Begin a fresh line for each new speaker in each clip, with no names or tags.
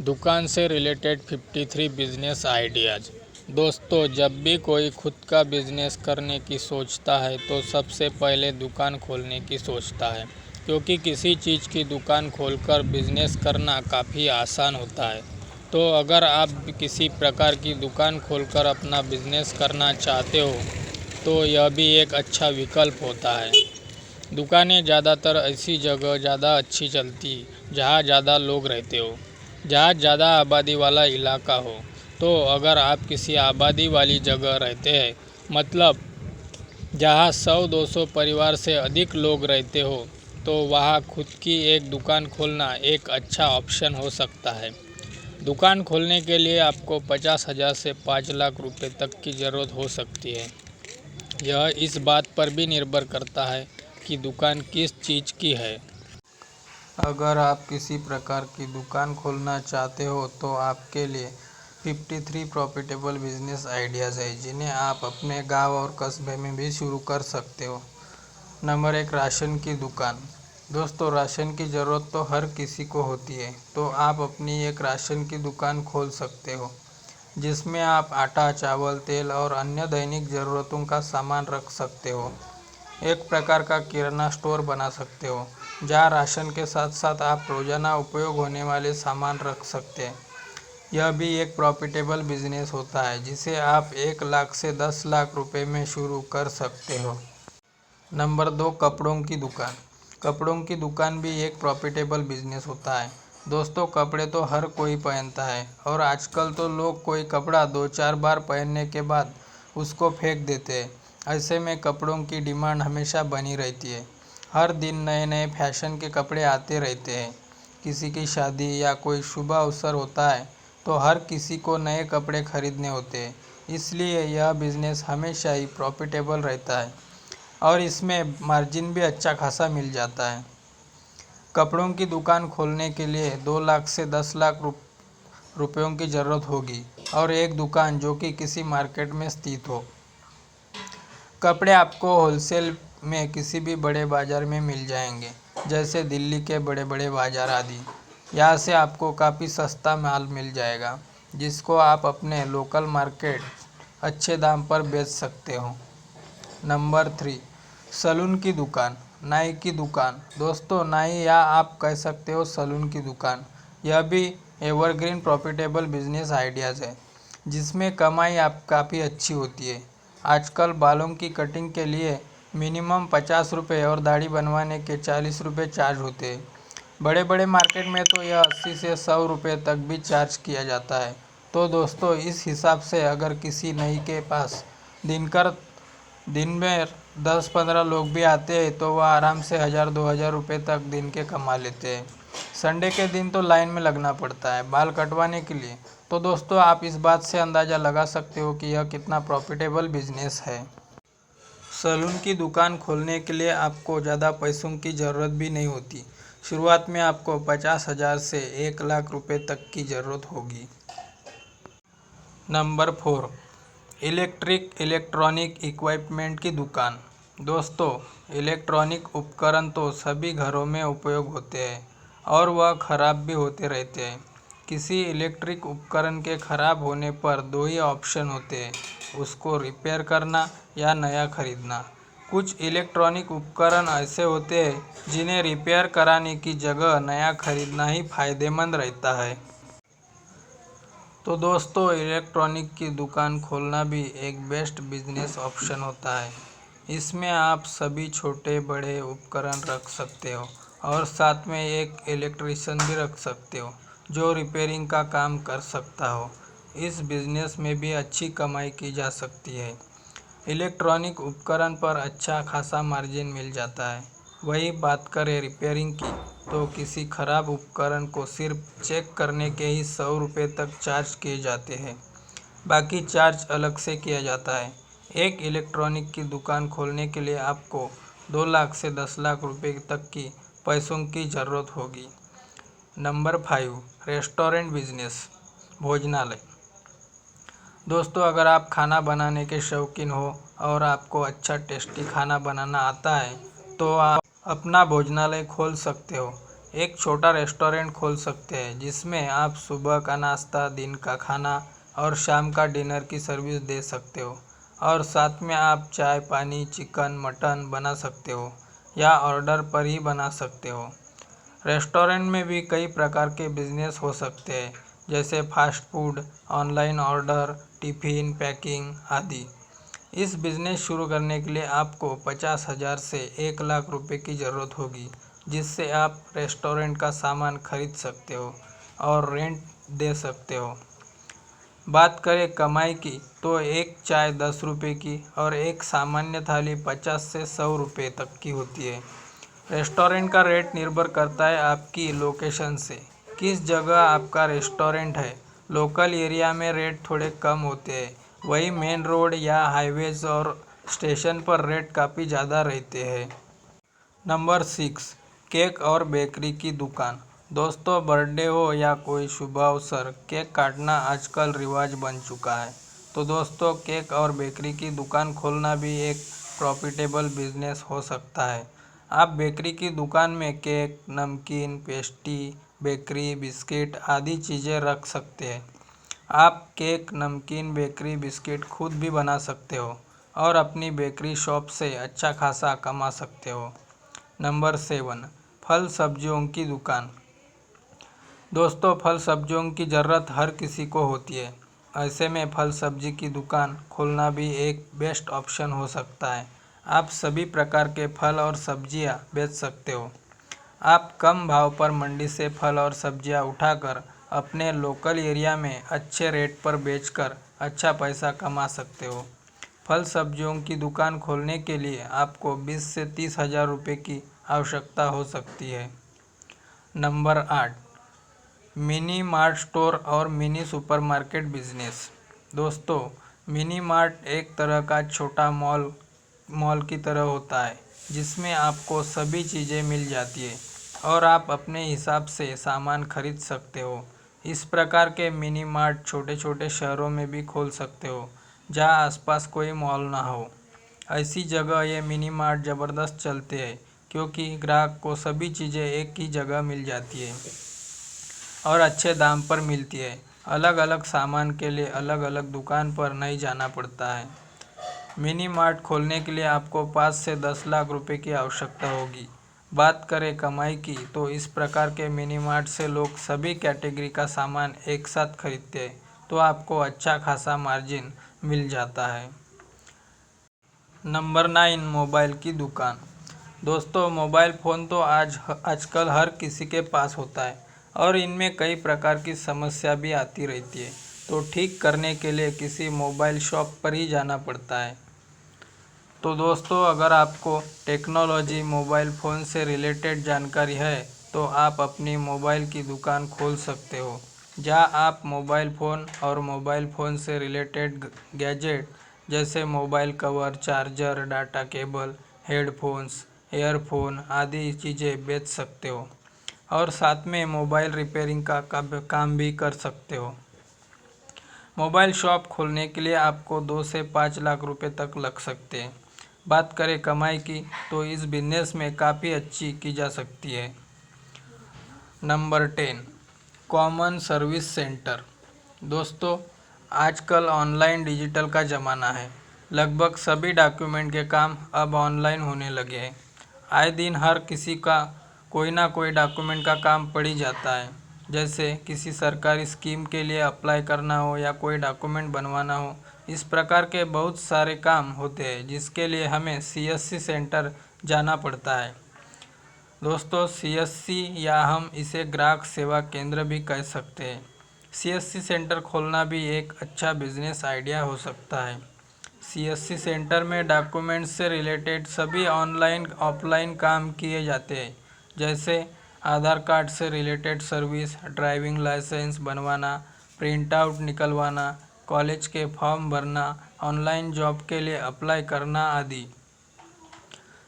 दुकान से related 53 business ideas. दोस्तों, जब भी कोई खुद का बिजनेस करने की सोचता है तो सबसे पहले दुकान खोलने की सोचता है, क्योंकि किसी चीज़ की दुकान खोलकर बिजनेस करना काफ़ी आसान होता है। तो अगर आप किसी प्रकार की दुकान खोलकर अपना बिजनेस करना चाहते हो तो यह भी एक अच्छा विकल्प होता है। दुकानें ज़्यादातर ऐसी जगह ज़्यादा अच्छी चलती जहाँ ज़्यादा लोग रहते हो, जहाँ ज़्यादा आबादी वाला इलाका हो। तो अगर आप किसी आबादी वाली जगह रहते हैं, मतलब जहाँ 100-200 परिवार से अधिक लोग रहते हो, तो वहाँ खुद की एक दुकान खोलना एक अच्छा ऑप्शन हो सकता है। दुकान खोलने के लिए आपको 50,000 से 5 लाख रुपए तक की ज़रूरत हो सकती है। यह इस बात पर भी निर्भर करता है कि दुकान किस चीज़ की है। अगर आप किसी प्रकार की दुकान खोलना चाहते हो तो आपके लिए 53 प्रॉफिटेबल बिजनेस आइडियाज़ है, जिन्हें आप अपने गांव और कस्बे में भी शुरू कर सकते हो। नंबर 1, राशन की दुकान। दोस्तों, राशन की ज़रूरत तो हर किसी को होती है, तो आप अपनी एक राशन की दुकान खोल सकते हो, जिसमें आप आटा, चावल, तेल और अन्य दैनिक ज़रूरतों का सामान रख सकते हो। एक प्रकार का किराना स्टोर बना सकते हो, जहाँ राशन के साथ साथ आप रोज़ाना उपयोग होने वाले सामान रख सकते हैं। यह भी एक प्रॉफिटेबल बिजनेस होता है, जिसे आप 1 लाख से 10 लाख रुपए में शुरू कर सकते हो। नंबर 2, कपड़ों की दुकान। कपड़ों की दुकान भी एक प्रॉफिटेबल बिजनेस होता है। दोस्तों, कपड़े तो हर कोई पहनता है और आजकल तो लोग कोई कपड़ा 2-4 बार पहनने के बाद उसको फेंक देते हैं। ऐसे में कपड़ों की डिमांड हमेशा बनी रहती है। हर दिन नए नए फैशन के कपड़े आते रहते हैं। किसी की शादी या कोई शुभ अवसर होता है तो हर किसी को नए कपड़े खरीदने होते हैं। इसलिए यह बिज़नेस हमेशा ही प्रॉफिटेबल रहता है और इसमें मार्जिन भी अच्छा खासा मिल जाता है। कपड़ों की दुकान खोलने के लिए 2 लाख से 10 लाख रुपयों की ज़रूरत होगी और एक दुकान जो कि किसी मार्केट में स्थित हो। कपड़े आपको होलसेल में किसी भी बड़े बाज़ार में मिल जाएंगे, जैसे दिल्ली के बड़े बड़े बाज़ार आदि। यहाँ से आपको काफ़ी सस्ता माल मिल जाएगा, जिसको आप अपने लोकल मार्केट अच्छे दाम पर बेच सकते हो। नंबर 3, सलून की दुकान, नाई की दुकान। दोस्तों, नाई या आप कह सकते हो सलून की दुकान, यह भी एवरग्रीन प्रॉफिटेबल बिजनेस आइडियाज़ है, जिसमें कमाई आप काफ़ी अच्छी होती है। आजकल बालों की कटिंग के लिए मिनिमम 50 रुपये और दाढ़ी बनवाने के 40 रुपये चार्ज होते हैं। बड़े बड़े मार्केट में तो यह 80 से 100 रुपये तक भी चार्ज किया जाता है। तो दोस्तों, इस हिसाब से अगर किसी नाई के पास दिन में 10-15 लोग भी आते हैं तो वह आराम से 1000-2000 रुपये तक दिन के कमा लेते हैं। संडे के दिन तो लाइन में लगना पड़ता है बाल कटवाने के लिए। तो दोस्तों, आप इस बात से अंदाज़ा लगा सकते हो कि यह कितना प्रॉफिटेबल बिजनेस है। सलून की दुकान खोलने के लिए आपको ज़्यादा पैसों की ज़रूरत भी नहीं होती। शुरुआत में आपको 50,000 से 1 लाख रुपए तक की ज़रूरत होगी। नंबर 4, इलेक्ट्रॉनिक इक्विपमेंट की दुकान। दोस्तों, इलेक्ट्रॉनिक उपकरण तो सभी घरों में उपयोग होते हैं और वह ख़राब भी होते रहते हैं। किसी इलेक्ट्रिक उपकरण के ख़राब होने पर 2 ही ऑप्शन होते हैं, उसको रिपेयर करना या नया खरीदना। कुछ इलेक्ट्रॉनिक उपकरण ऐसे होते हैं जिन्हें रिपेयर कराने की जगह नया खरीदना ही फायदेमंद रहता है। तो दोस्तों, इलेक्ट्रॉनिक की दुकान खोलना भी एक बेस्ट बिजनेस ऑप्शन होता है। इसमें आप सभी छोटे बड़े उपकरण रख सकते हो और साथ में एक इलेक्ट्रीशियन भी रख सकते हो, जो रिपेयरिंग का काम कर सकता हो। इस बिजनेस में भी अच्छी कमाई की जा सकती है। इलेक्ट्रॉनिक उपकरण पर अच्छा खासा मार्जिन मिल जाता है। वही बात करें रिपेयरिंग की, तो किसी खराब उपकरण को सिर्फ चेक करने के ही 100 रुपये तक चार्ज किए जाते हैं, बाकी चार्ज अलग से किया जाता है। एक इलेक्ट्रॉनिक की दुकान खोलने के लिए आपको 2 लाख से 10 लाख रुपए तक की पैसों की ज़रूरत होगी। नंबर 5, रेस्टोरेंट बिजनेस, भोजनालय। दोस्तों, अगर आप खाना बनाने के शौकीन हो और आपको अच्छा टेस्टी खाना बनाना आता है तो आप अपना भोजनालय खोल सकते हो। एक छोटा रेस्टोरेंट खोल सकते हैं जिसमें आप सुबह का नाश्ता, दिन का खाना और शाम का डिनर की सर्विस दे सकते हो। और साथ में आप चाय, पानी, चिकन, मटन बना सकते हो या ऑर्डर पर ही बना सकते हो। रेस्टोरेंट में भी कई प्रकार के बिजनेस हो सकते हैं, जैसे fast food, online order, tiffin, packing आदि। इस बिज़नेस शुरू करने के लिए आपको 50,000 से 1 लाख रुपए की ज़रूरत होगी, जिससे आप रेस्टोरेंट का सामान खरीद सकते हो और रेंट दे सकते हो। बात करें कमाई की, तो एक चाय 10 रुपए की और एक सामान्य थाली 50 से 100 रुपए तक की होती है। रेस्टोरेंट का रेट निर्भर करता है आपकी लोकेशन से, किस जगह आपका रेस्टोरेंट है। लोकल एरिया में रेट थोड़े कम होते हैं, वहीं मेन रोड या हाईवेज और स्टेशन पर रेट काफ़ी ज़्यादा रहते हैं। नंबर 6, केक और बेकरी की दुकान। दोस्तों, बर्थडे हो या कोई शुभ अवसर, केक काटना आजकल रिवाज बन चुका है। तो दोस्तों, केक और बेकरी की दुकान खोलना भी एक प्रॉफिटेबल बिजनेस हो सकता है। आप बेकरी की दुकान में केक, नमकीन, पेस्ट्री, बेकरी, बिस्किट आदि चीज़ें रख सकते हैं। आप केक, नमकीन, बेकरी, बिस्किट खुद भी बना सकते हो और अपनी बेकरी शॉप से अच्छा खासा कमा सकते हो। नंबर 7, फल सब्जियों की दुकान। दोस्तों, फल सब्जियों की ज़रूरत हर किसी को होती है। ऐसे में फल सब्जी की दुकान खोलना भी एक बेस्ट ऑप्शन हो सकता है। आप सभी प्रकार के फल और सब्जियां बेच सकते हो। आप कम भाव पर मंडी से फल और सब्जियां उठाकर अपने लोकल एरिया में अच्छे रेट पर बेचकर अच्छा पैसा कमा सकते हो। फल सब्जियों की दुकान खोलने के लिए आपको 20 से 30,000 रुपये की आवश्यकता हो सकती है। नंबर 8, मिनी मार्ट स्टोर और मिनी सुपरमार्केट बिजनेस। दोस्तों, मिनी मार्ट एक तरह का छोटा मॉल की तरह होता है, जिसमें आपको सभी चीज़ें मिल जाती है और आप अपने हिसाब से सामान खरीद सकते हो। इस प्रकार के मिनी मार्ट छोटे छोटे शहरों में भी खोल सकते हो, जहाँ आसपास कोई मॉल ना हो। ऐसी जगह ये मिनी मार्ट ज़बरदस्त चलते हैं, क्योंकि ग्राहक को सभी चीज़ें एक ही जगह मिल जाती है और अच्छे दाम पर मिलती है। अलग अलग सामान के लिए अलग अलग दुकान पर नहीं जाना पड़ता है। मिनी मार्ट खोलने के लिए आपको 5 से 10 लाख रुपए की आवश्यकता होगी। बात करें कमाई की, तो इस प्रकार के मिनी मार्ट से लोग सभी कैटेगरी का सामान एक साथ खरीदते हैं, तो आपको अच्छा खासा मार्जिन मिल जाता है। नंबर 9, मोबाइल की दुकान। दोस्तों, मोबाइल फ़ोन तो आजकल हर किसी के पास होता है और इनमें कई प्रकार की समस्या भी आती रहती है, तो ठीक करने के लिए किसी मोबाइल शॉप पर ही जाना पड़ता है। तो दोस्तों, अगर आपको टेक्नोलॉजी, मोबाइल फ़ोन से रिलेटेड जानकारी है, तो आप अपनी मोबाइल की दुकान खोल सकते हो, जहां आप मोबाइल फ़ोन और मोबाइल फ़ोन से रिलेटेड गैजेट जैसे mobile cover, charger, data cable, headphones, earphone आदि चीज़ें बेच सकते हो और साथ में मोबाइल रिपेयरिंग का काम भी कर सकते हो। मोबाइल शॉप खोलने के लिए आपको 2 से 5 लाख रुपए तक लग सकते हैं। बात करें कमाई की, तो इस बिजनेस में काफ़ी अच्छी की जा सकती है। Number 10, common service centre. दोस्तों, आजकल ऑनलाइन डिजिटल का ज़माना है। लगभग सभी डॉक्यूमेंट के काम अब ऑनलाइन होने लगे हैं। आए दिन हर किसी का कोई ना कोई डॉक्यूमेंट का काम पड़ ही जाता है, जैसे किसी सरकारी स्कीम के लिए अप्लाई करना हो या कोई डॉक्यूमेंट बनवाना हो। इस प्रकार के बहुत सारे काम होते हैं, जिसके लिए हमें सीएससी सेंटर जाना पड़ता है। दोस्तों, सीएससी या हम इसे ग्राहक सेवा केंद्र भी कह सकते हैं। सीएससी सेंटर खोलना भी एक अच्छा बिजनेस आइडिया हो सकता है। सीएससी सेंटर में डॉक्यूमेंट्स से रिलेटेड सभी ऑनलाइन ऑफलाइन काम किए जाते हैं, जैसे आधार कार्ड से रिलेटेड सर्विस, ड्राइविंग लाइसेंस बनवाना, प्रिंट आउट निकलवाना, कॉलेज के फॉर्म भरना, ऑनलाइन जॉब के लिए अप्लाई करना आदि।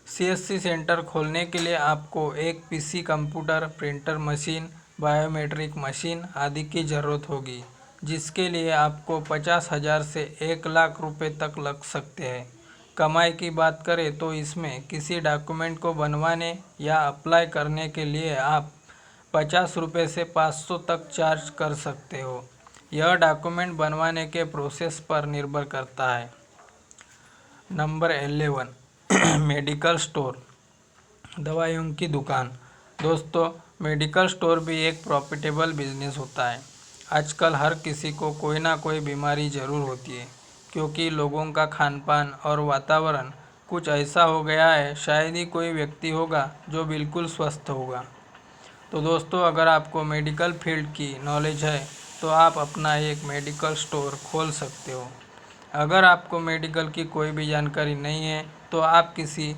सीएससी सेंटर खोलने के लिए आपको एक PC, computer, printer machine, biometric machine आदि की ज़रूरत होगी, जिसके लिए आपको 50,000 से 1 लाख रुपए तक लग सकते हैं। कमाई की बात करें तो इसमें किसी डॉक्यूमेंट को बनवाने या अप्लाई करने के लिए आप ₹50 से 500 तक चार्ज कर सकते हो। यह डॉक्यूमेंट बनवाने के प्रोसेस पर निर्भर करता है। नंबर 11 मेडिकल स्टोर, दवाइयों की दुकान। दोस्तों, मेडिकल स्टोर भी एक प्रॉफिटेबल बिजनेस होता है। आजकल हर किसी को कोई ना कोई बीमारी ज़रूर होती है, क्योंकि लोगों का खान पान और वातावरण कुछ ऐसा हो गया है। शायद ही कोई व्यक्ति होगा जो बिल्कुल स्वस्थ होगा। तो दोस्तों, अगर आपको मेडिकल फील्ड की नॉलेज है तो आप अपना एक मेडिकल स्टोर खोल सकते हो। अगर आपको मेडिकल की कोई भी जानकारी नहीं है तो आप किसी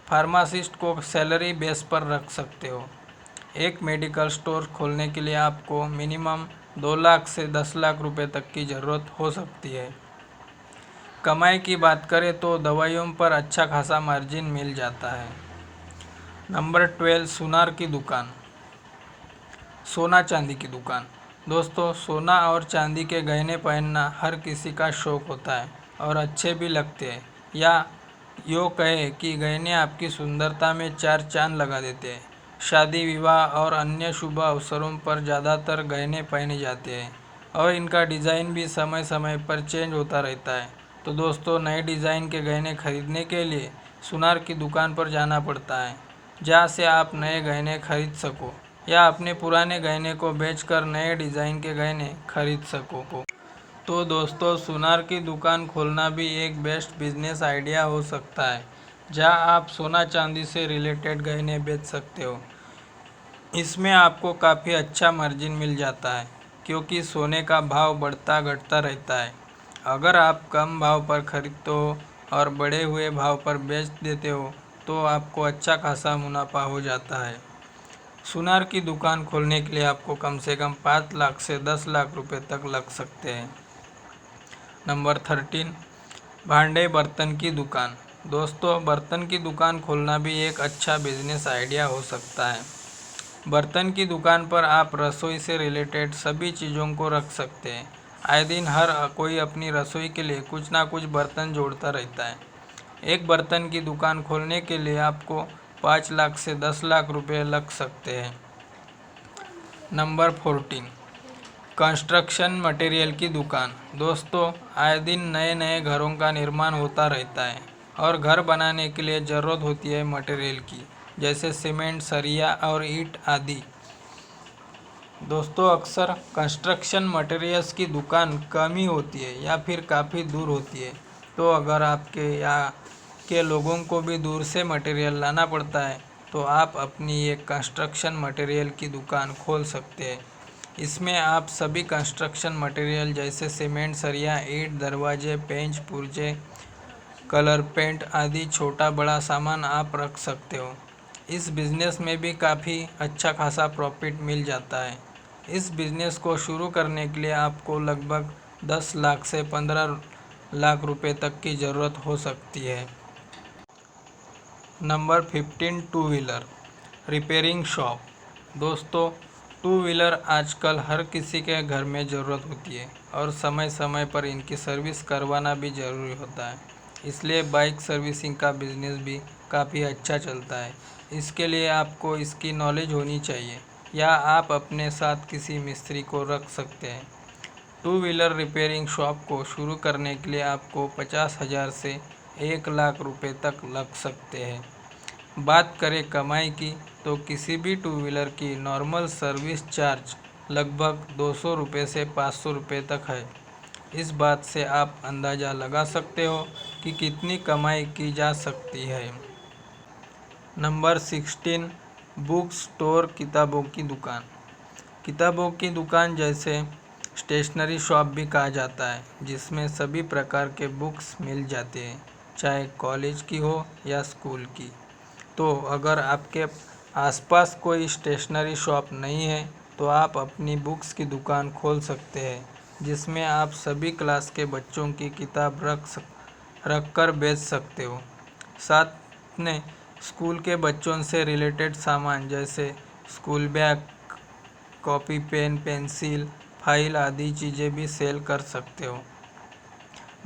फार्मासिस्ट को सैलरी बेस पर रख सकते हो। एक मेडिकल स्टोर खोलने के लिए आपको मिनिमम 2 लाख से 10 लाख रुपए तक की ज़रूरत हो सकती है। कमाई की बात करें तो दवाइयों पर अच्छा खासा मार्जिन मिल जाता है। नंबर 12 सुनार की दुकान, सोना चांदी की दुकान। दोस्तों, सोना और चांदी के गहने पहनना हर किसी का शौक होता है और अच्छे भी लगते हैं। या यूँ कहे कि गहने आपकी सुंदरता में चार चांद लगा देते हैं। शादी, विवाह और अन्य शुभ अवसरों पर ज़्यादातर गहने पहने जाते हैं और इनका डिज़ाइन भी समय समय पर चेंज होता रहता है। तो दोस्तों, नए डिज़ाइन के गहने खरीदने के लिए सुनार की दुकान पर जाना पड़ता है, जहाँ से आप नए गहने खरीद सको या अपने पुराने गहने को बेचकर नए डिज़ाइन के गहने खरीद सको। तो दोस्तों, सुनार की दुकान खोलना भी एक बेस्ट बिजनेस आइडिया हो सकता है, जहां आप सोना चांदी से रिलेटेड गहने बेच सकते हो। इसमें आपको काफ़ी अच्छा मार्जिन मिल जाता है, क्योंकि सोने का भाव बढ़ता घटता रहता है। अगर आप कम भाव पर खरीदते हो और बढ़े हुए भाव पर बेच देते हो तो आपको अच्छा खासा मुनाफा हो जाता है। सुनार की दुकान खोलने के लिए आपको कम से कम 5 लाख से 10 लाख रुपए तक लग सकते हैं। नंबर 13 भांडे बर्तन की दुकान। दोस्तों, बर्तन की दुकान खोलना भी एक अच्छा बिजनेस आइडिया हो सकता है। बर्तन की दुकान पर आप रसोई से रिलेटेड सभी चीज़ों को रख सकते हैं। आए दिन हर कोई अपनी रसोई के लिए कुछ ना कुछ बर्तन जोड़ता रहता है। एक बर्तन की दुकान खोलने के लिए आपको 5 लाख से 10 लाख रुपए लग सकते हैं। नंबर 14 कंस्ट्रक्शन मटेरियल की दुकान। दोस्तों, आए दिन नए नए घरों का निर्माण होता रहता है और घर बनाने के लिए ज़रूरत होती है मटेरियल की, जैसे सीमेंट, सरिया और ईंट आदि। दोस्तों, अक्सर कंस्ट्रक्शन मटेरियल्स की दुकान कम ही होती है या फिर काफ़ी दूर होती है। तो अगर आपके यहाँ के लोगों को भी दूर से मटेरियल लाना पड़ता है तो आप अपनी एक कंस्ट्रक्शन मटेरियल की दुकान खोल सकते हैं। इसमें आप सभी कंस्ट्रक्शन मटेरियल जैसे सीमेंट, सरिया, ईंट, दरवाजे, पेंच, पुर्जे, कलर पेंट आदि छोटा बड़ा सामान आप रख सकते हो। इस बिज़नेस में भी काफ़ी अच्छा खासा प्रॉफिट मिल जाता है। इस बिज़नेस को शुरू करने के लिए आपको लगभग 10 लाख से 15 लाख रुपए तक की ज़रूरत हो सकती है। Number 15 two wheeler repairing shop. दोस्तों, टू व्हीलर आजकल हर किसी के घर में ज़रूरत होती है और समय समय पर इनकी सर्विस करवाना भी ज़रूरी होता है। इसलिए बाइक सर्विसिंग का बिज़नेस भी काफ़ी अच्छा चलता है। इसके लिए आपको इसकी नॉलेज होनी चाहिए या आप अपने साथ किसी मिस्त्री को रख सकते हैं। टू व्हीलर रिपेयरिंग शॉप को शुरू करने के लिए आपको 50,000 से 1 लाख रुपए तक लग सकते हैं। बात करें कमाई की तो किसी भी टू व्हीलर की नॉर्मल सर्विस चार्ज लगभग 200 रुपये से 500 रुपये तक है। इस बात से आप अंदाज़ा लगा सकते हो कि कितनी कमाई की जा सकती है। नंबर 16 बुक स्टोर किताबों की दुकान। किताबों की दुकान जैसे स्टेशनरी शॉप भी कहा जाता है, जिसमें सभी प्रकार के बुक्स मिल जाते हैं, चाहे कॉलेज की हो या स्कूल की। तो अगर आपके आसपास कोई स्टेशनरी शॉप नहीं है तो आप अपनी बुक्स की दुकान खोल सकते हैं, जिसमें आप सभी क्लास के बच्चों की किताब रख कर बेच सकते हो। साथ में स्कूल के बच्चों से रिलेटेड सामान जैसे school bag, copy, pen, pencil, file आदि चीज़ें भी सेल कर सकते हो।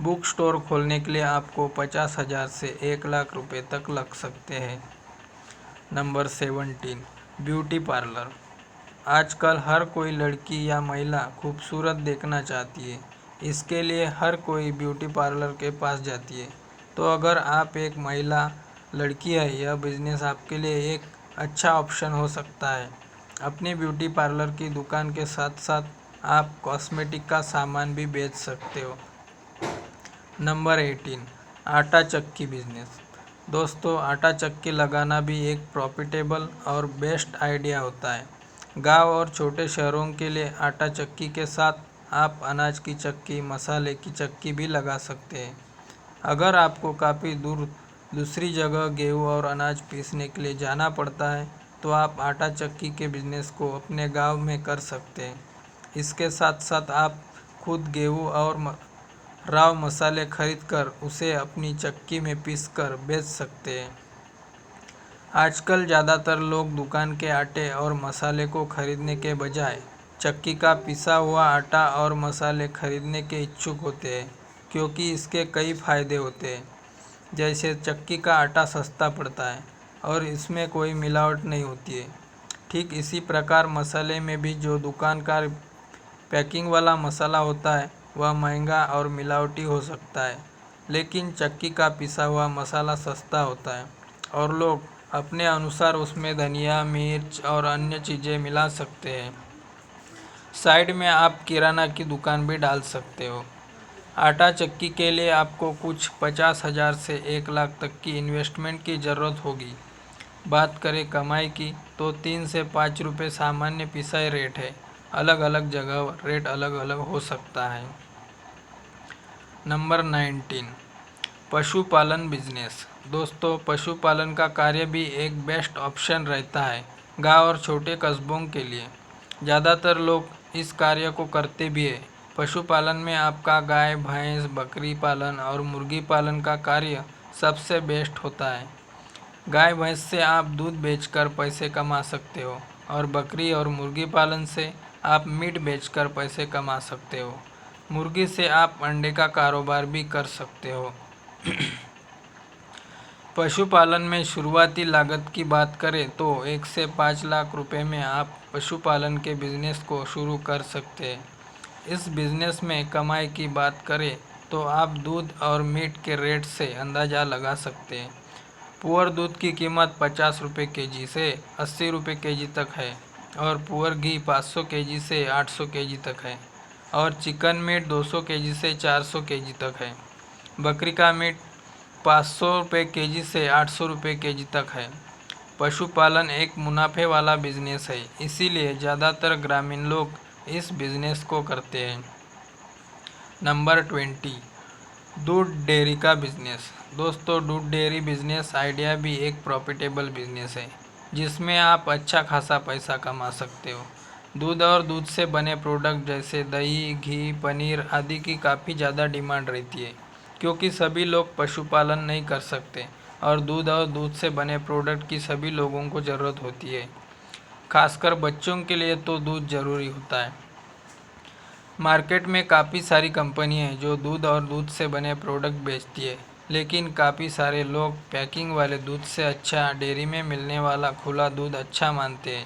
बुक स्टोर खोलने के लिए आपको 50,000 से 1 लाख रुपए तक लग सकते हैं। Number 17 beauty parlour. आजकल हर कोई लड़की या महिला खूबसूरत देखना चाहती है। इसके लिए हर कोई ब्यूटी पार्लर के पास जाती है। तो अगर आप एक महिला लड़की है, यह बिज़नेस आपके लिए एक अच्छा ऑप्शन हो सकता है। अपनी ब्यूटी पार्लर की दुकान के साथ साथ आप कॉस्मेटिक का सामान भी बेच सकते हो। नंबर 18, आटा चक्की बिजनेस। दोस्तों, आटा चक्की लगाना भी एक प्रॉफिटेबल और बेस्ट आइडिया होता है। गांव और छोटे शहरों के लिए आटा चक्की के साथ आप अनाज की चक्की, मसाले की चक्की भी लगा सकते हैं। अगर आपको काफ़ी दूसरी जगह गेहूं और अनाज पीसने के लिए जाना पड़ता है, तो आप आटा चक्की के बिजनेस को अपने गांव में कर सकते हैं। इसके साथ साथ आप खुद गेहूं और राव मसाले खरीद कर उसे अपनी चक्की में पीसकर बेच सकते हैं। आजकल ज़्यादातर लोग दुकान के आटे और मसाले को खरीदने के बजाय चक्की का पिसा हुआ आटा और मसाले खरीदने के इच्छुक होते हैं, क्योंकि इसके कई फ़ायदे होते हैं। जैसे चक्की का आटा सस्ता पड़ता है और इसमें कोई मिलावट नहीं होती है। ठीक इसी प्रकार मसाले में भी जो दुकान का पैकिंग वाला मसाला होता है वह महंगा और मिलावटी हो सकता है, लेकिन चक्की का पिसा हुआ मसाला सस्ता होता है और लोग अपने अनुसार उसमें धनिया, मिर्च और अन्य चीज़ें मिला सकते हैं। साइड में आप किराना की दुकान भी डाल सकते हो। आटा चक्की के लिए आपको कुछ 50,000 से 1 लाख तक की इन्वेस्टमेंट की ज़रूरत होगी। बात करें कमाई की, तो 3 से 5 रुपये सामान्य पिसाई रेट है। अलग अलग जगह रेट अलग अलग हो सकता है। नंबर 19, पशुपालन बिजनेस। दोस्तों, पशुपालन का कार्य भी एक बेस्ट ऑप्शन रहता है गांव और छोटे कस्बों के लिए। ज़्यादातर लोग इस कार्य को करते भी हैं। पशुपालन में आपका गाय, भैंस, बकरी पालन और मुर्गी पालन का कार्य सबसे बेस्ट होता है। गाय भैंस से आप दूध बेचकर पैसे कमा सकते हो और बकरी और मुर्गी पालन से आप मीट बेचकर पैसे कमा सकते हो। मुर्गी से आप अंडे का कारोबार भी कर सकते हो। पशुपालन में शुरुआती लागत की बात करें तो 1 से 5 लाख रुपए में आप पशुपालन के बिज़नेस को शुरू कर सकते हैं। इस बिज़नेस में कमाई की बात करें तो आप दूध और मीट के रेट से अंदाज़ा लगा सकते हैं। पुअर दूध की कीमत 50 रुपये केजी से 80 रुपये केजी तक है और पुअर घी 500 केजी से 800 केजी तक है और चिकन मीट 200 केजी से 400 केजी तक है। बकरी का मीट 500 रुपये केजी से 800 रुपये केजी तक है। पशुपालन एक मुनाफे वाला बिजनेस है, इसीलिए ज़्यादातर ग्रामीण लोग इस बिज़नेस को करते हैं। नंबर 20, दूध डेयरी का बिज़नेस। दोस्तों, दूध डेयरी बिज़नेस आइडिया भी एक प्रॉफिटेबल बिज़नेस है, जिसमें आप अच्छा खासा पैसा कमा सकते हो। दूध और दूध से बने प्रोडक्ट जैसे दही, घी, पनीर आदि की काफ़ी ज़्यादा डिमांड रहती है, क्योंकि सभी लोग पशुपालन नहीं कर सकते और दूध से बने प्रोडक्ट की सभी लोगों को ज़रूरत होती है। खासकर बच्चों के लिए तो दूध ज़रूरी होता है। मार्केट में काफ़ी सारी कंपनी है जो दूध और दूध से बने प्रोडक्ट बेचती है, लेकिन काफ़ी सारे लोग पैकिंग वाले दूध से अच्छा डेयरी में मिलने वाला खुला दूध अच्छा मानते हैं।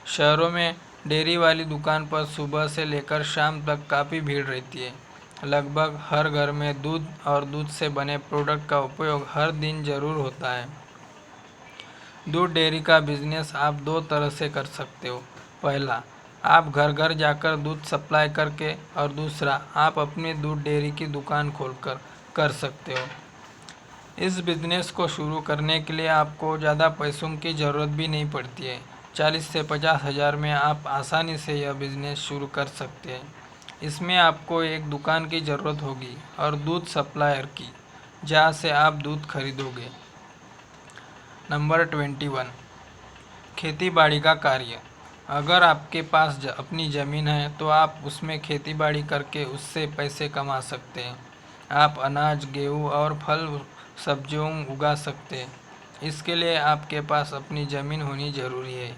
शहरों में डेयरी वाली दुकान पर सुबह से लेकर शाम तक काफ़ी भीड़ रहती है। लगभग हर घर में दूध और दूध से बने प्रोडक्ट का उपयोग हर दिन ज़रूर होता है। दूध डेयरी का बिज़नेस आप 2 तरह से कर सकते हो। पहला, आप घर घर जाकर दूध सप्लाई करके, और दूसरा, आप अपनी दूध डेयरी की दुकान खोलकर कर सकते हो। इस बिज़नेस को शुरू करने के लिए आपको ज़्यादा पैसों की ज़रूरत भी नहीं पड़ती है। 40 से 50 हज़ार में आप आसानी से यह बिज़नेस शुरू कर सकते हैं। इसमें आपको एक दुकान की ज़रूरत होगी और दूध सप्लायर की, जहाँ से आप दूध खरीदोगे। नंबर 21, खेती बाड़ी का कार्य। अगर आपके पास अपनी ज़मीन है तो आप उसमें खेती बाड़ी करके उससे पैसे कमा सकते हैं। आप अनाज, गेहूँ और फल सब्जियों उगा सकते हैं। इसके लिए आपके पास अपनी ज़मीन होनी ज़रूरी है।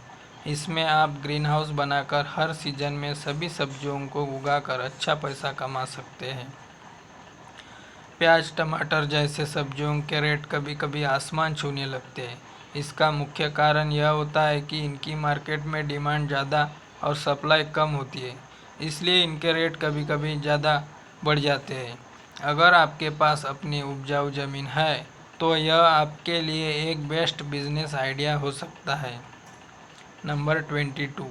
इसमें आप ग्रीन हाउस बनाकर हर सीज़न में सभी सब्जियों को उगाकर अच्छा पैसा कमा सकते हैं। प्याज, टमाटर जैसे सब्जियों के रेट कभी कभी आसमान छूने लगते हैं, इसका मुख्य कारण यह होता है कि इनकी मार्केट में डिमांड ज़्यादा और सप्लाई कम होती है, इसलिए इनके रेट कभी कभी ज़्यादा बढ़ जाते हैं। अगर आपके पास अपनी उपजाऊ ज़मीन है तो यह आपके लिए एक बेस्ट बिजनेस आइडिया हो सकता है। नंबर 22,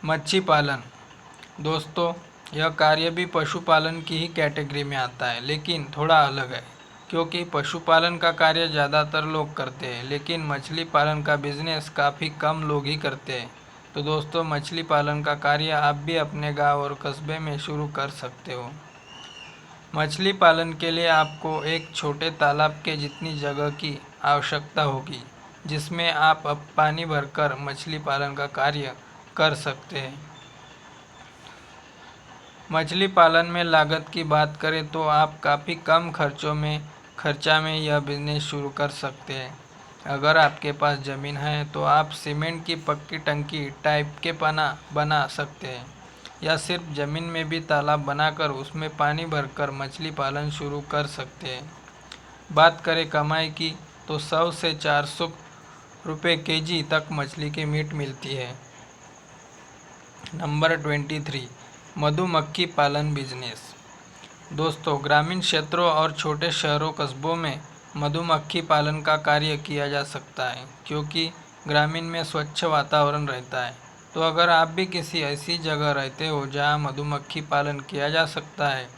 मच्छी पालन। दोस्तों, यह कार्य भी पशुपालन की ही कैटेगरी में आता है, लेकिन थोड़ा अलग है, क्योंकि पशुपालन का कार्य ज़्यादातर लोग करते हैं, लेकिन मछली पालन का बिजनेस काफ़ी कम लोग ही करते हैं। तो दोस्तों, मछली पालन का कार्य आप भी अपने गांव और कस्बे में शुरू कर सकते हो। मछली पालन के लिए आपको एक छोटे तालाब के जितनी जगह की आवश्यकता होगी, जिसमें आप अब पानी भरकर मछली पालन का कार्य कर सकते हैं। मछली पालन में लागत की बात करें तो आप काफ़ी कम खर्चा में यह बिज़नेस शुरू कर सकते हैं। अगर आपके पास ज़मीन है तो आप सीमेंट की पक्की टंकी टाइप के बना सकते हैं, या सिर्फ ज़मीन में भी तालाब बनाकर उसमें पानी भरकर मछली पालन शुरू कर सकते हैं। बात करें कमाई की तो 100 से 400 रुपये केजी तक मछली की मीट मिलती है। नंबर 23, मधुमक्खी पालन बिजनेस। दोस्तों, ग्रामीण क्षेत्रों और छोटे शहरों कस्बों में मधुमक्खी पालन का कार्य किया जा सकता है, क्योंकि ग्रामीण में स्वच्छ वातावरण रहता है। तो अगर आप भी किसी ऐसी जगह रहते हो जहां मधुमक्खी पालन किया जा सकता है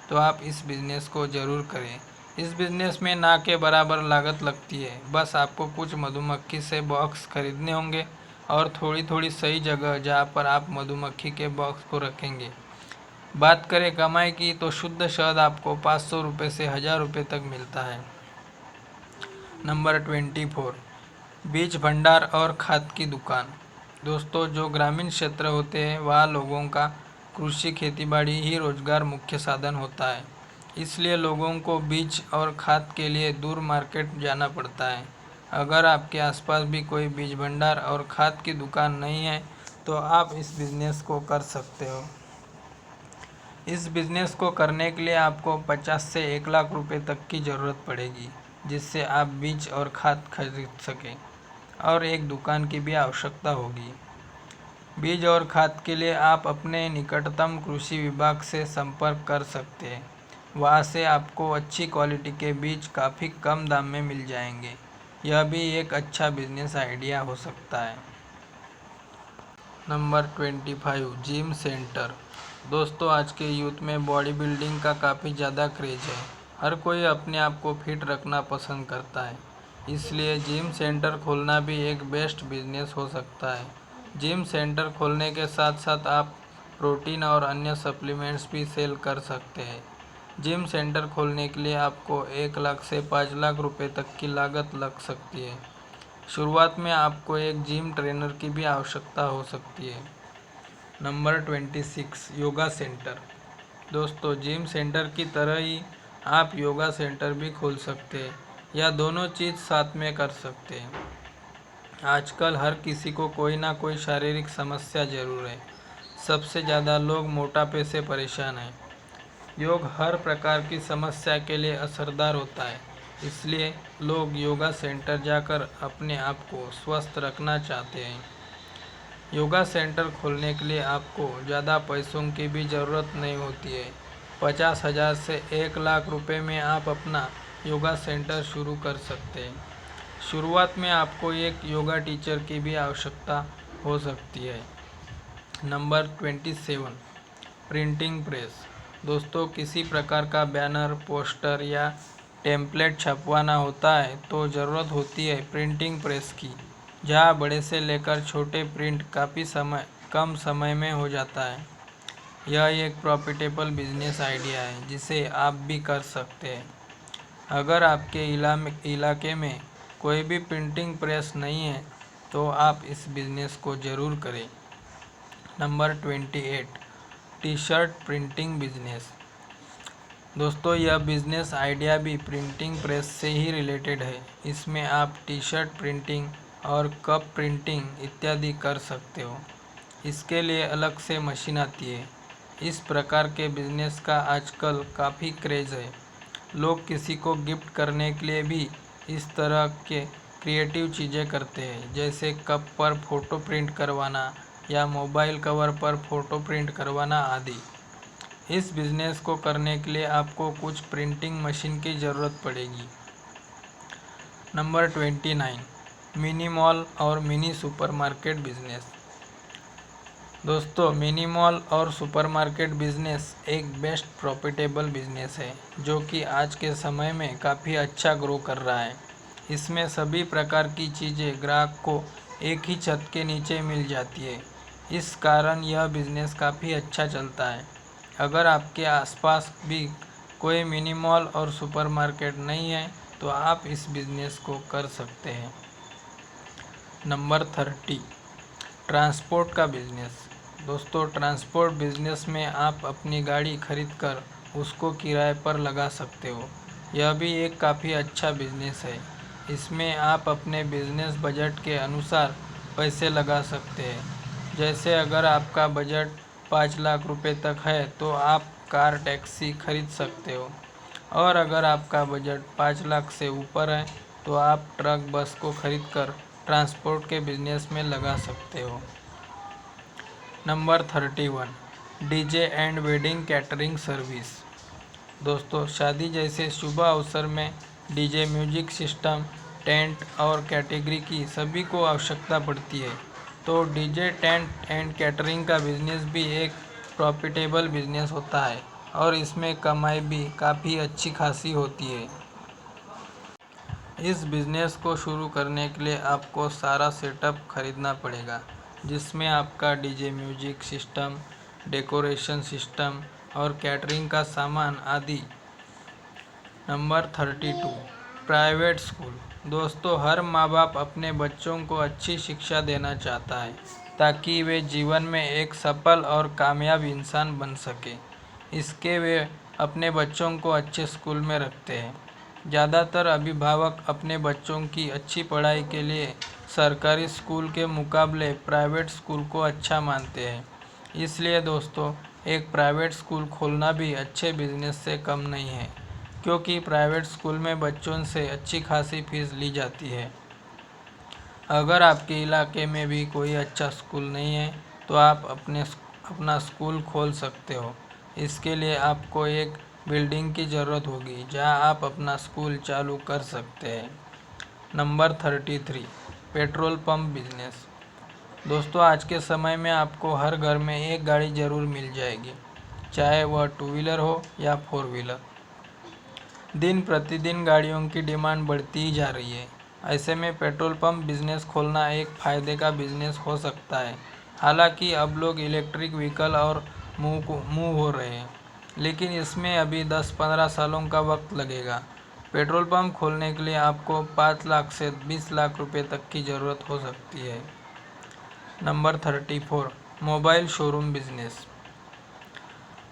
तो आप इस बिज़नेस को ज़रूर करें। इस बिज़नेस में ना के बराबर लागत लगती है, बस आपको कुछ मधुमक्खी से बॉक्स खरीदने होंगे और थोड़ी थोड़ी सही जगह जहां पर आप मधुमक्खी के बॉक्स को रखेंगे। बात करें कमाई की तो शुद्ध शहद आपको 500 रुपये से 1000 रुपये तक मिलता है। नंबर 24, बीज भंडार और खाद की दुकान। दोस्तों, जो ग्रामीण क्षेत्र होते हैं वहाँ लोगों का कृषि खेतीबाड़ी ही रोजगार मुख्य साधन होता है, इसलिए लोगों को बीज और खाद के लिए दूर मार्केट जाना पड़ता है। अगर आपके आसपास भी कोई बीज भंडार और खाद की दुकान नहीं है तो आप इस बिज़नेस को कर सकते हो। इस बिज़नेस को करने के लिए आपको 50 से 1 लाख रुपए तक की ज़रूरत पड़ेगी, जिससे आप बीज और खाद खरीद सकें, और एक दुकान की भी आवश्यकता होगी। बीज और खाद के लिए आप अपने निकटतम कृषि विभाग से संपर्क कर सकते हैं। वहाँ से आपको अच्छी क्वालिटी के बीज काफ़ी कम दाम में मिल जाएंगे। यह भी एक अच्छा बिजनेस आइडिया हो सकता है। Number 25, gym centre. दोस्तों, आज के यूथ में बॉडी बिल्डिंग का काफ़ी ज़्यादा क्रेज़ है। हर कोई अपने आप को फिट रखना पसंद करता है, इसलिए जिम सेंटर खोलना भी एक बेस्ट बिजनेस हो सकता है। जिम सेंटर खोलने के साथ साथ आप प्रोटीन और अन्य सप्लीमेंट्स भी सेल कर सकते हैं। जिम सेंटर खोलने के लिए आपको 1 लाख से 5 लाख रुपए तक की लागत लग सकती है। शुरुआत में आपको एक जिम ट्रेनर की भी आवश्यकता हो सकती है। Number 26, yoga centre. दोस्तों, जिम सेंटर की तरह ही आप योगा सेंटर भी खोल सकते हैं, या दोनों चीज़ साथ में कर सकते हैं। आजकल हर किसी को कोई ना कोई शारीरिक समस्या ज़रूर है। सबसे ज़्यादा लोग मोटापे से परेशान हैं। योग हर प्रकार की समस्या के लिए असरदार होता है, इसलिए लोग योगा सेंटर जाकर अपने आप को स्वस्थ रखना चाहते हैं। योगा सेंटर खोलने के लिए आपको ज़्यादा पैसों की भी ज़रूरत नहीं होती है। 50,000 से 1 लाख रुपए में आप अपना योगा सेंटर शुरू कर सकते हैं। शुरुआत में आपको एक योगा टीचर की भी आवश्यकता हो सकती है। Number 27, printing press. दोस्तों, किसी प्रकार का बैनर, पोस्टर या टेम्पलेट छपवाना होता है तो ज़रूरत होती है प्रिंटिंग प्रेस की, जहाँ बड़े से लेकर छोटे प्रिंट काफ़ी कम समय में हो जाता है। यह एक प्रॉफिटेबल बिजनेस आइडिया है जिसे आप भी कर सकते हैं। अगर आपके इलाके में कोई भी प्रिंटिंग प्रेस नहीं है तो आप इस बिज़नेस को ज़रूर करें। Number 28, T shirt printing business. दोस्तों, यह बिज़नेस आइडिया भी प्रिंटिंग प्रेस से ही रिलेटेड है। इसमें आप टी शर्ट प्रिंटिंग और कप प्रिंटिंग इत्यादि कर सकते हो। इसके लिए अलग से मशीन आती है। इस प्रकार के बिज़नेस का आजकल काफ़ी क्रेज़ है। लोग किसी को गिफ्ट करने के लिए भी इस तरह के क्रिएटिव चीज़ें करते हैं, जैसे कप पर फ़ोटो प्रिंट करवाना या मोबाइल कवर पर फ़ोटो प्रिंट करवाना आदि। इस बिज़नेस को करने के लिए आपको कुछ प्रिंटिंग मशीन की ज़रूरत पड़ेगी। नंबर 29, मिनी मॉल और मिनी सुपरमार्केट बिज़नेस। दोस्तों, मिनी मॉल और सुपरमार्केट बिज़नेस एक बेस्ट प्रॉफिटेबल बिज़नेस है जो कि आज के समय में काफ़ी अच्छा ग्रो कर रहा है। इसमें सभी प्रकार की चीज़ें ग्राहक को एक ही छत के नीचे मिल जाती है। इस कारण यह बिज़नेस काफ़ी अच्छा चलता है। अगर आपके आसपास भी कोई मिनी मॉल और सुपरमार्केट नहीं है तो आप इस बिज़नेस को कर सकते हैं। नंबर 30, ट्रांसपोर्ट का बिज़नेस। दोस्तों, ट्रांसपोर्ट बिज़नेस में आप अपनी गाड़ी खरीदकर उसको किराए पर लगा सकते हो। यह भी एक काफ़ी अच्छा बिज़नेस है। इसमें आप अपने बिज़नेस बजट के अनुसार पैसे लगा सकते हैं। जैसे अगर आपका बजट 5 लाख रुपए तक है तो आप कार टैक्सी खरीद सकते हो, और अगर आपका बजट 5 लाख से ऊपर है तो आप ट्रक बस को खरीदकर ट्रांसपोर्ट के बिज़नेस में लगा सकते हो। Number 31, DJ and wedding catering service. दोस्तों, शादी जैसे शुभ अवसर में डीजे, म्यूजिक सिस्टम, टेंट और कैटेगरी की सभी को आवश्यकता पड़ती है। तो डीजे, टेंट एंड कैटरिंग का बिज़नेस भी एक प्रॉफिटेबल बिज़नेस होता है और इसमें कमाई भी काफ़ी अच्छी खासी होती है। इस बिज़नेस को शुरू करने के लिए आपको सारा सेटअप खरीदना पड़ेगा, जिसमें आपका DJ, music system, decoration system और कैटरिंग का सामान आदि। Number 32, private school. दोस्तों, हर माँ बाप अपने बच्चों को अच्छी शिक्षा देना चाहता है ताकि वे जीवन में एक सफल और कामयाब इंसान बन सके। इसके वे अपने बच्चों को अच्छे स्कूल में रखते हैं। ज़्यादातर अभिभावक अपने बच्चों की अच्छी पढ़ाई के लिए सरकारी स्कूल के मुकाबले प्राइवेट स्कूल को अच्छा मानते हैं। इसलिए दोस्तों, एक प्राइवेट स्कूल खोलना भी अच्छे बिज़नेस से कम नहीं है, क्योंकि प्राइवेट स्कूल में बच्चों से अच्छी खासी फीस ली जाती है। अगर आपके इलाके में भी कोई अच्छा स्कूल नहीं है तो आप अपना स्कूल खोल सकते हो। इसके लिए आपको एक बिल्डिंग की ज़रूरत होगी जहां आप अपना स्कूल चालू कर सकते हैं। Number 33, petrol pump business. दोस्तों, आज के समय में आपको हर घर में एक गाड़ी ज़रूर मिल जाएगी, चाहे वह 2 व्हीलर हो या 4 व्हीलर। दिन प्रतिदिन गाड़ियों की डिमांड बढ़ती ही जा रही है। ऐसे में पेट्रोल पंप बिज़नेस खोलना एक फ़ायदे का बिज़नेस हो सकता है। हालांकि अब लोग इलेक्ट्रिक व्हीकल और मूव हो रहे हैं, लेकिन इसमें अभी 10-15 सालों का वक्त लगेगा। पेट्रोल पंप खोलने के लिए आपको 5 लाख से 20 लाख रुपए तक की ज़रूरत हो सकती है। Number 34, mobile showroom business.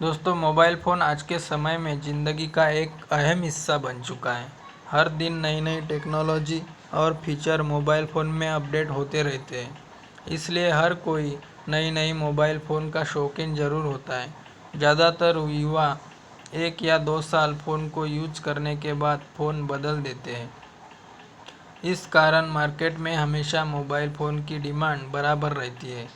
दोस्तों, मोबाइल फ़ोन आज के समय में ज़िंदगी का एक अहम हिस्सा बन चुका है। हर दिन नई नई टेक्नोलॉजी और फीचर मोबाइल फ़ोन में अपडेट होते रहते हैं। इसलिए हर कोई नई नई मोबाइल फ़ोन का शौकीन ज़रूर होता है। ज़्यादातर युवा 1 या 2 साल फ़ोन को यूज करने के बाद फ़ोन बदल देते हैं। इस कारण मार्केट में हमेशा मोबाइल फ़ोन की डिमांड बराबर रहती है।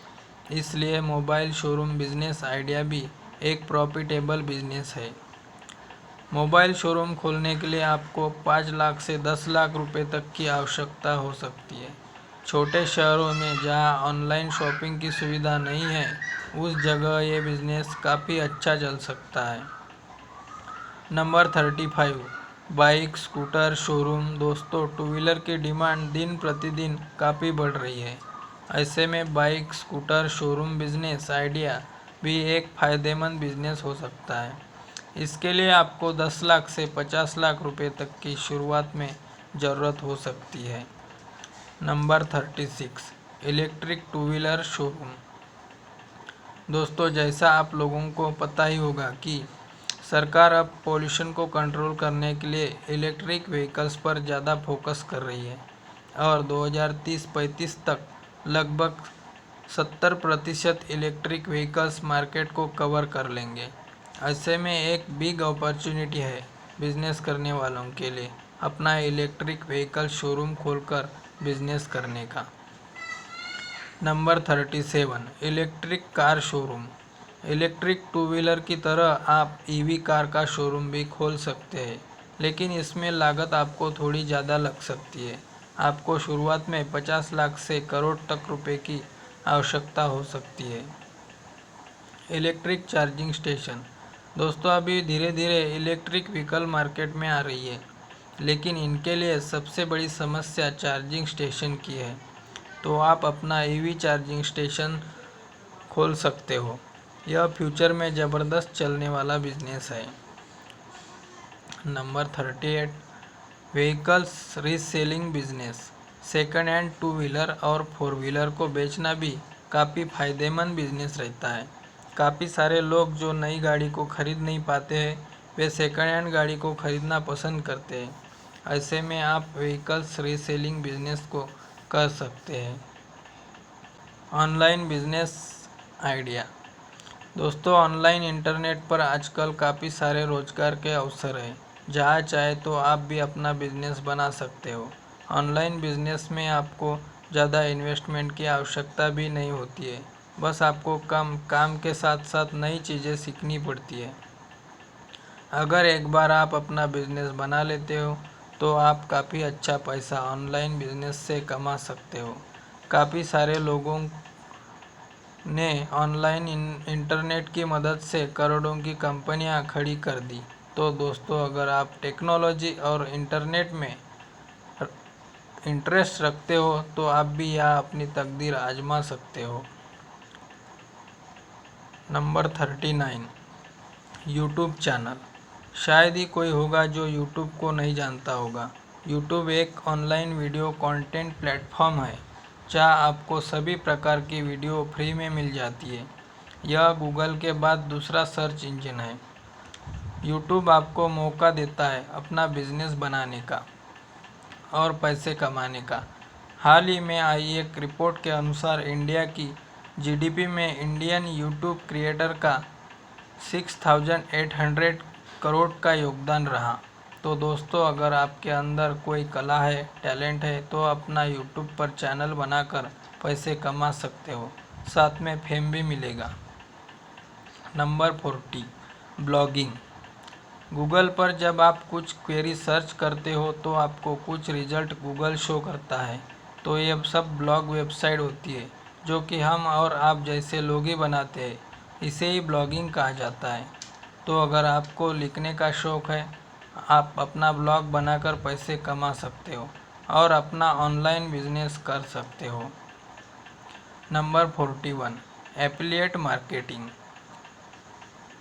इसलिए मोबाइल शोरूम बिज़नेस आइडिया भी एक प्रॉफिटेबल बिज़नेस है। मोबाइल शोरूम खोलने के लिए आपको 5 लाख से 10 लाख रुपए तक की आवश्यकता हो सकती है। छोटे शहरों में जहां ऑनलाइन शॉपिंग की सुविधा नहीं है, उस जगह ये बिज़नेस काफ़ी अच्छा चल सकता है। Number 35, bike scooter showroom. दोस्तों, 2 व्हीलर की डिमांड दिन प्रतिदिन काफ़ी बढ़ रही है। ऐसे में bike scooter showroom business idea भी एक फ़ायदेमंद बिज़नेस हो सकता है। इसके लिए आपको 10 लाख से 50 लाख रुपए तक की शुरुआत में ज़रूरत हो सकती है। Number 36, electric 2 wheeler showroom. दोस्तों, जैसा आप लोगों को पता ही होगा कि सरकार अब पॉल्यूशन को कंट्रोल करने के लिए इलेक्ट्रिक व्हीकल्स पर ज़्यादा फोकस कर रही है और 2030-35 तक लगभग 70% इलेक्ट्रिक व्हीकल्स मार्केट को कवर कर लेंगे। ऐसे में एक बिग अपॉर्चुनिटी है बिजनेस करने वालों के लिए अपना इलेक्ट्रिक व्हीकल शोरूम खोलकर बिजनेस करने का। Number 37, electric car showroom. Electric two wheeler की तरह आप ईवी कार का शोरूम भी खोल सकते हैं, लेकिन इसमें लागत आपको थोड़ी ज़्यादा लग सकती है। आपको शुरुआत में 50 लाख से करोड़ तक रुपए की आवश्यकता हो सकती है। Electric charging station. दोस्तों, अभी धीरे धीरे इलेक्ट्रिक व्हीकल मार्केट में आ रही है, लेकिन इनके लिए सबसे बड़ी समस्या चार्जिंग स्टेशन की है। तो आप अपना ईवी चार्जिंग स्टेशन खोल सकते हो। यह फ्यूचर में ज़बरदस्त चलने वाला बिजनेस है। Number 38, vehicles reselling business. Second hand two wheeler और फोर व्हीलर को बेचना भी काफ़ी फायदेमंद बिजनेस रहता है। काफ़ी सारे लोग जो नई गाड़ी को खरीद नहीं पाते हैं, वे सेकंड हैंड गाड़ी को खरीदना पसंद करते हैं। ऐसे में आप व्हीकल्स रीसेलिंग बिजनेस को कर सकते हैं। Online business idea. दोस्तों, ऑनलाइन इंटरनेट पर आजकल काफ़ी सारे रोजगार के अवसर हैं। जहाँ चाहे तो आप भी अपना बिजनेस बना सकते हो। ऑनलाइन बिजनेस में आपको ज़्यादा इन्वेस्टमेंट की आवश्यकता भी नहीं होती है। बस आपको कम काम के साथ साथ नई चीज़ें सीखनी पड़ती है। अगर एक बार आप अपना बिजनेस बना लेते हो तो आप काफ़ी अच्छा पैसा ऑनलाइन बिजनेस से कमा सकते हो। काफ़ी सारे लोगों ने ऑनलाइन इंटरनेट की मदद से करोड़ों की कंपनियां खड़ी कर दी। तो दोस्तों, अगर आप टेक्नोलॉजी और इंटरनेट में इंटरेस्ट रखते हो तो आप भी यहाँ अपनी तकदीर आजमा सकते हो। Number 39, YouTube channel. शायद ही कोई होगा जो यूट्यूब को नहीं जानता होगा। यूट्यूब एक ऑनलाइन वीडियो कंटेंट प्लेटफॉर्म है जहाँ आपको सभी प्रकार की वीडियो फ्री में मिल जाती है। यह गूगल के बाद दूसरा सर्च इंजन है। यूट्यूब आपको मौका देता है अपना बिजनेस बनाने का और पैसे कमाने का। हाल ही में आई एक रिपोर्ट के अनुसार इंडिया की जीडीपी में इंडियन यूट्यूब क्रिएटर का 6,800 करोड़ का योगदान रहा। तो दोस्तों, अगर आपके अंदर कोई कला है, टैलेंट है, तो अपना यूट्यूब पर चैनल बनाकर पैसे कमा सकते हो, साथ में फेम भी मिलेगा। Number 40, blogging. गूगल पर जब आप कुछ क्वेरी सर्च करते हो तो आपको कुछ रिजल्ट गूगल शो करता है। तो ये सब ब्लॉग वेबसाइट होती है जो कि हम और आप जैसे लोग ही बनाते हैं। इसे ही ब्लॉगिंग कहा जाता है। तो अगर आपको लिखने का शौक़ है, आप अपना ब्लॉग बनाकर पैसे कमा सकते हो और अपना ऑनलाइन बिजनेस कर सकते हो। Number 41, affiliate marketing.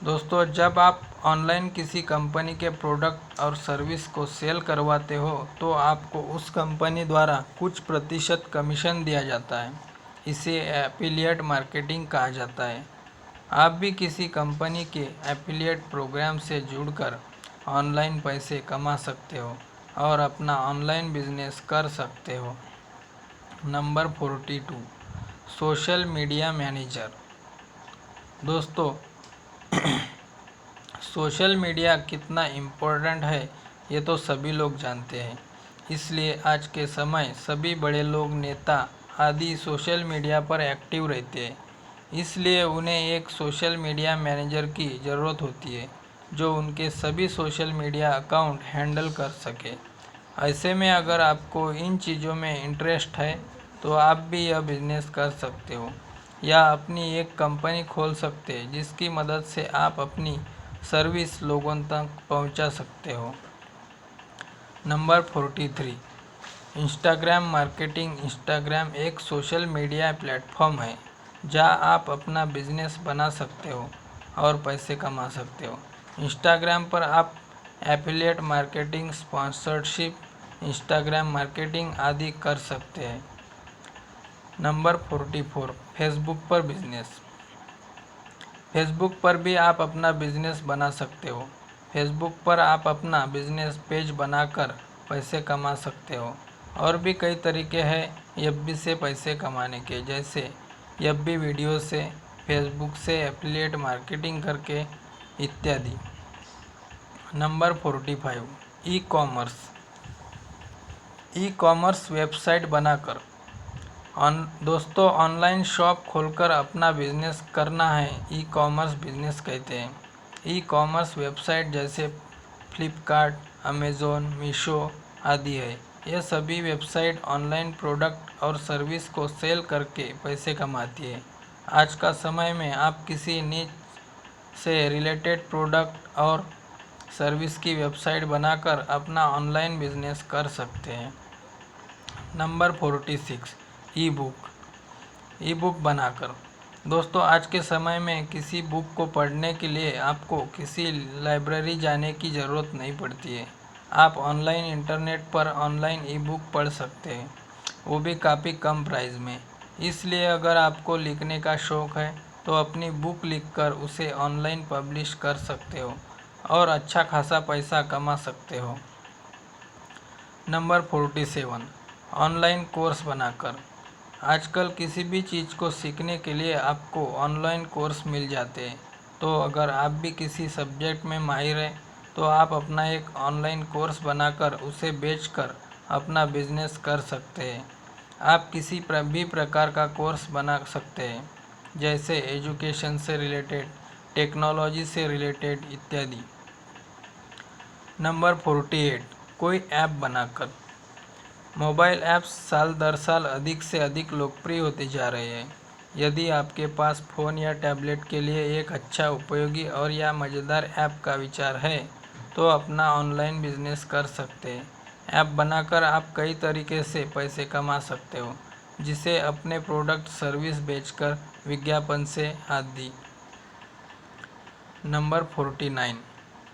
दोस्तों, जब आप ऑनलाइन किसी कंपनी के प्रोडक्ट और सर्विस को सेल करवाते हो तो आपको उस कंपनी द्वारा कुछ प्रतिशत कमीशन दिया जाता है। इसे एफिलिएट मार्केटिंग कहा जाता है। आप भी किसी कंपनी के एफिलिएट प्रोग्राम से जुड़कर ऑनलाइन पैसे कमा सकते हो और अपना ऑनलाइन बिजनेस कर सकते हो। Number 42, social media manager. दोस्तों, सोशल मीडिया कितना इम्पोर्टेंट है ये तो सभी लोग जानते हैं। इसलिए आज के समय सभी बड़े लोग, नेता आदि सोशल मीडिया पर एक्टिव रहते हैं। इसलिए उन्हें एक सोशल मीडिया मैनेजर की ज़रूरत होती है जो उनके सभी सोशल मीडिया अकाउंट हैंडल कर सके। ऐसे में अगर आपको इन चीज़ों में इंटरेस्ट है तो आप भी यह बिज़नेस कर सकते हो या अपनी एक कंपनी खोल सकते हैं जिसकी मदद से आप अपनी सर्विस लोगों तक पहुंचा सकते हो। Number 43, Instagram marketing. इंस्टाग्राम एक सोशल मीडिया प्लेटफॉर्म है जहां आप अपना बिजनेस बना सकते हो और पैसे कमा सकते हो। इंस्टाग्राम पर आप affiliate marketing, sponsorship, Instagram marketing आदि कर सकते हैं। नंबर 44, फेसबुक पर बिजनेस। फेसबुक पर भी आप अपना बिजनेस बना सकते हो। फेसबुक पर आप अपना बिजनेस पेज बनाकर पैसे कमा सकते हो। और भी कई तरीके हैं एफबी से पैसे कमाने के, जैसे एफबी वीडियो से, फेसबुक से एफिलिएट मार्केटिंग करके इत्यादि। Number 45, e commerce. E commerce website बनाकर दोस्तों ऑनलाइन शॉप खोलकर अपना बिजनेस करना है ई कॉमर्स बिजनेस कहते हैं। ई कॉमर्स वेबसाइट जैसे फ्लिपकार्ट, अमेज़ोन, मीशो आदि है। यह सभी वेबसाइट ऑनलाइन प्रोडक्ट और सर्विस को सेल करके पैसे कमाती है। आज का समय में आप किसी निच से रिलेटेड प्रोडक्ट और सर्विस की वेबसाइट बनाकर अपना ऑनलाइन बिजनेस कर सकते हैं। नंबर 46, ई बुक बनाकर दोस्तों आज के समय में किसी बुक को पढ़ने के लिए आपको किसी लाइब्रेरी जाने की ज़रूरत नहीं पड़ती है। आप ऑनलाइन इंटरनेट पर ऑनलाइन ई बुक पढ़ सकते हैं, वो भी काफ़ी कम प्राइस में। इसलिए अगर आपको लिखने का शौक़ है तो अपनी बुक लिखकर उसे ऑनलाइन पब्लिश कर सकते हो और अच्छा खासा पैसा कमा सकते हो। नंबर 47, ऑनलाइन कोर्स बनाकर आजकल किसी भी चीज़ को सीखने के लिए आपको ऑनलाइन कोर्स मिल जाते हैं। तो अगर आप भी किसी सब्जेक्ट में माहिर हैं तो आप अपना एक ऑनलाइन कोर्स बनाकर उसे बेचकर अपना बिजनेस कर सकते हैं। आप किसी भी प्रकार का कोर्स बना सकते हैं, जैसे एजुकेशन से रिलेटेड, टेक्नोलॉजी से रिलेटेड इत्यादि। नंबर 48, कोई ऐप बनाकर मोबाइल ऐप्स साल दर साल अधिक से अधिक लोकप्रिय होते जा रहे हैं। यदि आपके पास फ़ोन या टैबलेट के लिए एक अच्छा, उपयोगी और या मज़ेदार ऐप का विचार है तो अपना ऑनलाइन बिजनेस कर सकते हैं। ऐप बनाकर आप कई तरीके से पैसे कमा सकते हो, जिसे अपने प्रोडक्ट सर्विस बेचकर, विज्ञापन से आदि। नंबर 49,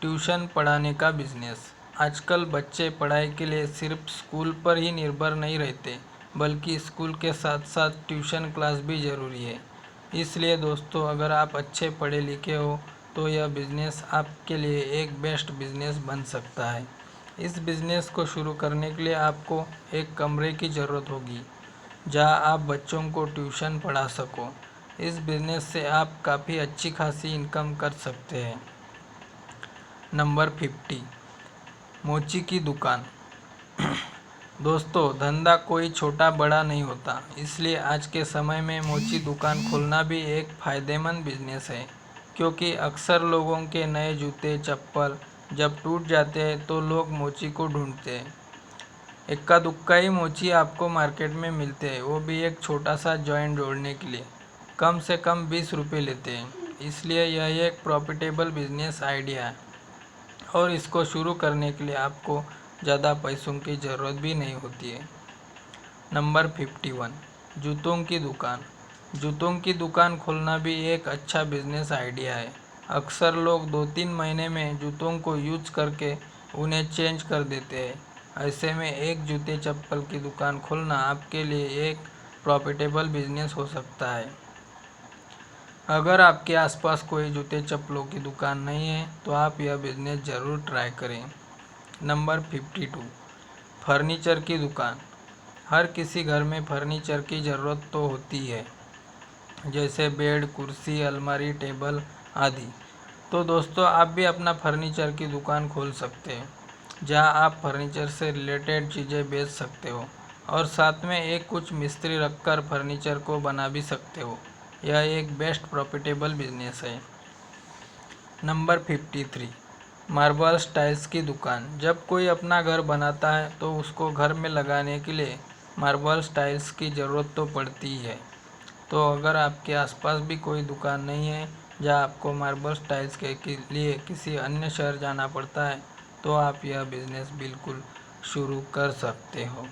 ट्यूशन पढ़ाने का बिजनेस आजकल बच्चे पढ़ाई के लिए सिर्फ स्कूल पर ही निर्भर नहीं रहते, बल्कि स्कूल के साथ साथ ट्यूशन क्लास भी ज़रूरी है। इसलिए दोस्तों अगर आप अच्छे पढ़े लिखे हो तो यह बिज़नेस आपके लिए एक बेस्ट बिज़नेस बन सकता है। इस बिज़नेस को शुरू करने के लिए आपको एक कमरे की ज़रूरत होगी जहां आप बच्चों को ट्यूशन पढ़ा सको। इस बिज़नेस से आप काफ़ी अच्छी खासी इनकम कर सकते हैं। नंबर 50, मोची की दुकान दोस्तों धंधा कोई छोटा बड़ा नहीं होता, इसलिए आज के समय में मोची दुकान खोलना भी एक फ़ायदेमंद बिजनेस है, क्योंकि अक्सर लोगों के नए जूते चप्पल जब टूट जाते हैं तो लोग मोची को ढूंढते हैं। इक्का दुक्का ही मोची आपको मार्केट में मिलते हैं, वो भी एक छोटा सा जॉइंट जोड़ने के लिए कम से कम 20 रुपये लेते हैं। इसलिए यह एक प्रॉफिटेबल बिजनेस आइडिया है और इसको शुरू करने के लिए आपको ज़्यादा पैसों की ज़रूरत भी नहीं होती है। नंबर 51, जूतों की दुकान जूतों की दुकान खोलना भी एक अच्छा बिजनेस आइडिया है। अक्सर लोग 2-3 महीने में जूतों को यूज करके उन्हें चेंज कर देते हैं। ऐसे में एक जूते चप्पल की दुकान खोलना आपके लिए एक प्रॉफिटेबल बिजनेस हो सकता है। अगर आपके आसपास कोई जूते चप्पलों की दुकान नहीं है तो आप यह बिज़नेस ज़रूर ट्राई करें। नंबर 52, फर्नीचर की दुकान हर किसी घर में फर्नीचर की ज़रूरत तो होती है, जैसे बेड, कुर्सी, अलमारी, टेबल आदि। तो दोस्तों आप भी अपना फर्नीचर की दुकान खोल सकते हैं, जहां आप फर्नीचर से रिलेटेड चीज़ें बेच सकते हो और साथ में एक कुछ मिस्त्री रखकर फर्नीचर को बना भी सकते हो। यह एक बेस्ट प्रॉफिटेबल बिजनेस है। नंबर 53, मार्बल टाइल्स की दुकान जब कोई अपना घर बनाता है तो उसको घर में लगाने के लिए मार्बल टाइल्स की ज़रूरत तो पड़ती ही है। तो अगर आपके आसपास भी कोई दुकान नहीं है जहां आपको मार्बल टाइल्स के लिए किसी अन्य शहर जाना पड़ता है तो आप यह बिज़नेस बिल्कुल शुरू कर सकते हो।